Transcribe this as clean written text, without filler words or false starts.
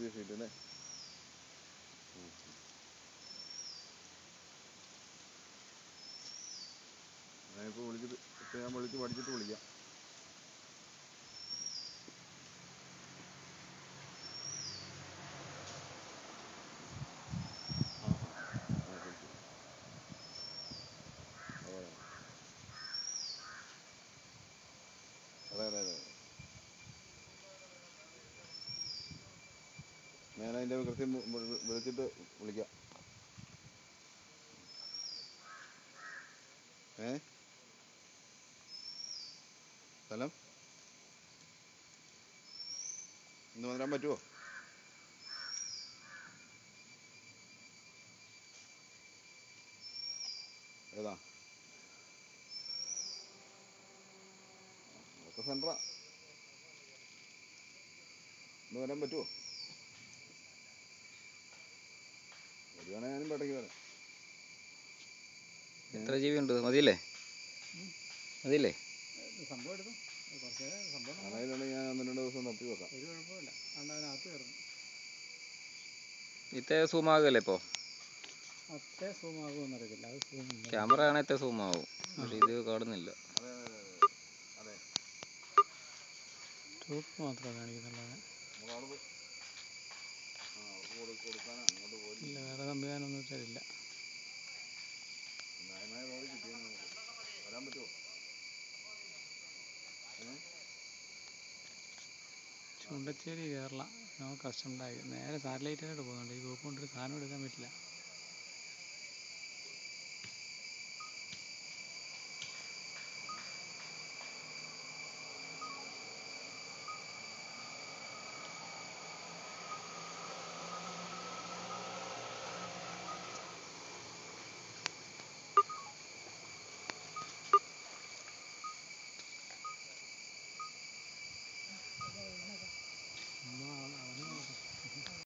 പുതിയ ഷീറ്റ് അല്ലേ? ഞാനിപ്പോൾ വിളിച്ചിട്ട് ഞാൻ പഠിച്ചിട്ട് വിളിക്കാം. അതെ ഞാനതിൻ്റെ കൃത്യം വിളിച്ചിട്ട് വിളിക്കാം. സ്ഥലം ഇന്ന് വരാൻ പറ്റുമോ? ഏതാ? അതൊക്കെ സെൻറ്ററാ. ഇന്ന് വരാൻ പറ്റുമോ? വരുവാണെങ്കിൽ ഞാനും പേട്ടയ്ക്ക് വരാം. എത്ര GB ഉണ്ട്? മതിയില്ലേ? സംഭവം എടുത്തു. അതിനുണ്ടെങ്കിൽ ഞാൻ 1-2 ദിവസം നിർത്തി വെക്കാം. ഒരു കുഴപ്പമില്ല. അതിനകത്ത് കയറുന്നു. ഇത്തേ സൂമാകല്ലേ ഇപ്പോൾ? അത്തേ സൂമാകുമെന്ന് അറിയത്തില്ല. അത് ക്യാമറ ആണെങ്കിൽ എത്ര സൂമാവും, പക്ഷെ ഇത് കാണുന്നില്ല. അതെ ടോപ്പ് മാത്രമേ കാണിക്കുന്നുള്ളൂ. ഇല്ല, വേറെ സംവിധാനമൊന്നും തരില്ല. വരാൻ പറ്റുമോ? Chundacherry Kerala no custom tag. നേരെ സാറ്റലൈറ്റിലോട്ട് പോകുന്നുണ്ട്. ഈ ഗ്രൂപ്പ് കൊണ്ടൊരു സാധനം എടുക്കാൻ പറ്റില്ല.